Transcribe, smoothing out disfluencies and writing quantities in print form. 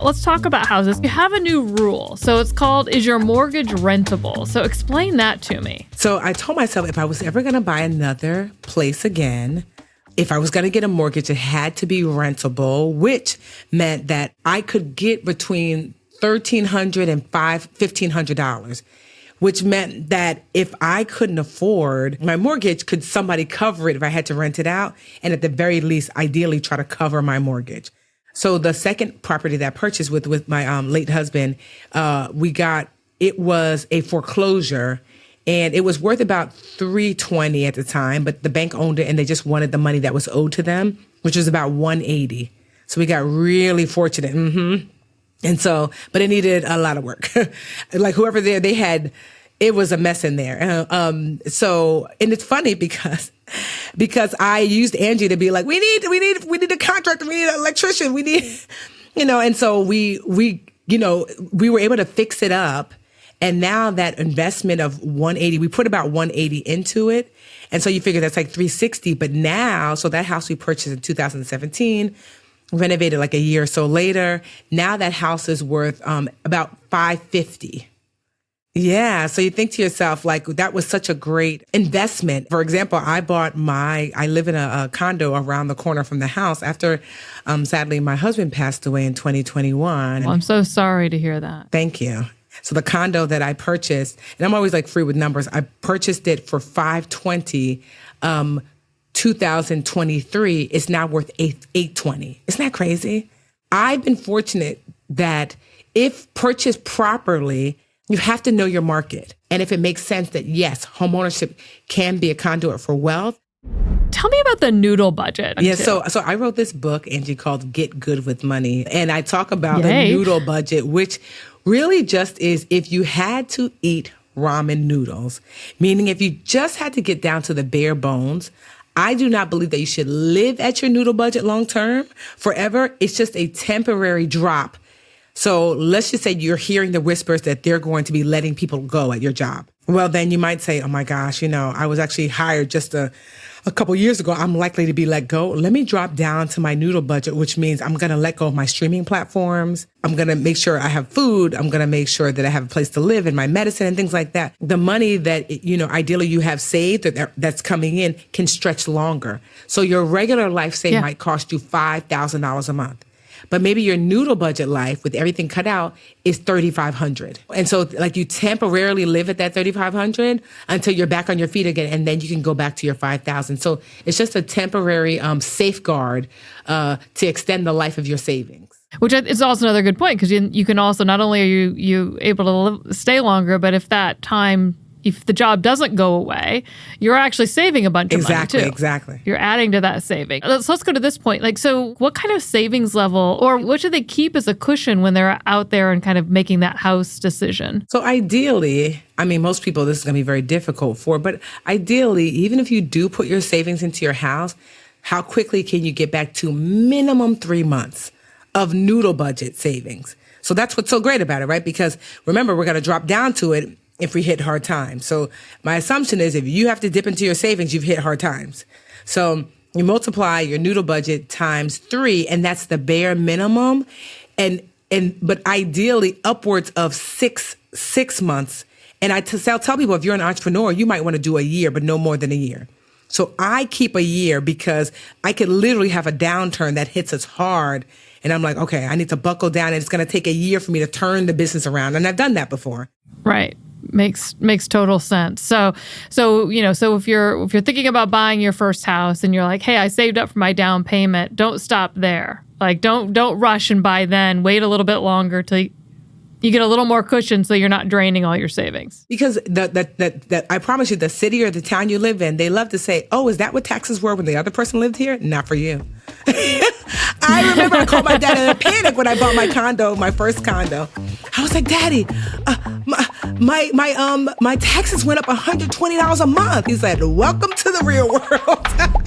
Let's talk about houses. You have a new rule. So it's called, is your mortgage rentable? So explain that to me. So I told myself if I was ever going to buy another place again, if I was going to get a mortgage, it had to be rentable, which meant that I could get between $1,300 and $1,500, which meant that if I couldn't afford my mortgage, could somebody cover it if I had to rent it out? And at the very least, ideally try to cover my mortgage. So the second property that I purchased with my late husband, it was a foreclosure, and it was worth about $320 at the time, but the bank owned it and they just wanted the money that was owed to them, which was about $180. So we got really fortunate. And so, but it needed a lot of work. Like whoever there, it was a mess in there. And it's funny because I used Angie to be like, we need a contractor, we need an electrician, we need, and so we were able to fix it up. And now that investment of $180, we put about $180 into it. And so you figure that's like $360. But now, so that house we purchased in 2017, renovated like a year or so later. Now that house is worth about $550. Yeah. So you think to yourself, like, that was such a great investment. For example, I live in a condo around the corner from the house after, sadly, my husband passed away in 2021. Well, I'm so sorry to hear that. Thank you. So the condo that I purchased, and I'm always like free with numbers, I purchased it for $520. 2023 is now worth $820. Isn't that crazy? I've been fortunate that if purchased properly, you have to know your market. And if it makes sense that, yes, homeownership can be a conduit for wealth. Tell me about the noodle budget. Yeah, so I wrote this book, Angie, called Get Good with Money. And I talk about the noodle budget, which really just is if you had to eat ramen noodles, meaning if you just had to get down to the bare bones, I do not believe that you should live at your noodle budget long term forever. It's just a temporary drop. So let's just say you're hearing the whispers that they're going to be letting people go at your job. Well, then you might say, oh my gosh, I was actually hired just a couple years ago. I'm likely to be let go. Let me drop down to my noodle budget, which means I'm going to let go of my streaming platforms. I'm going to make sure I have food. I'm going to make sure that I have a place to live and my medicine and things like that. The money that, ideally you have saved that's coming in can stretch longer. So your regular life save might cost you $5,000 a month. But maybe your noodle budget life with everything cut out is $3,500. And so like you temporarily live at that $3,500 until you're back on your feet again. And then you can go back to your $5,000. So it's just a temporary safeguard to extend the life of your savings. Which is also another good point, because you can also, not only are you able to stay longer, but if the job doesn't go away, you're actually saving a bunch of money too. Exactly. You're adding to that saving. Let's go to this point. So what kind of savings level, or what should they keep as a cushion when they're out there and kind of making that house decision? So ideally, most people, this is going to be very difficult for, but ideally, even if you do put your savings into your house, how quickly can you get back to minimum 3 months of noodle budget savings? So that's what's so great about it, right? Because remember, we're going to drop down to it if we hit hard times. So my assumption is if you have to dip into your savings, you've hit hard times. So you multiply your noodle budget times 3, and that's the bare minimum. But ideally upwards of six months. And I tell people, if you're an entrepreneur, you might want to do a year, but no more than a year. So I keep a year because I could literally have a downturn that hits us hard. And I'm like, okay, I need to buckle down, and it's going to take a year for me to turn the business around. And I've done that before. Right. Makes total sense. So if you're thinking about buying your first house and you're like, hey, I saved up for my down payment, don't stop there. Like, don't rush and buy then. Wait a little bit longer till you get a little more cushion so you're not draining all your savings. Because that I promise you, the city or the town you live in, they love to say, oh, is that what taxes were when the other person lived here? Not for you. I remember I called my dad in a panic when I bought my first condo. I was like, Daddy, my taxes went up $120 a month. He said, welcome to the real world.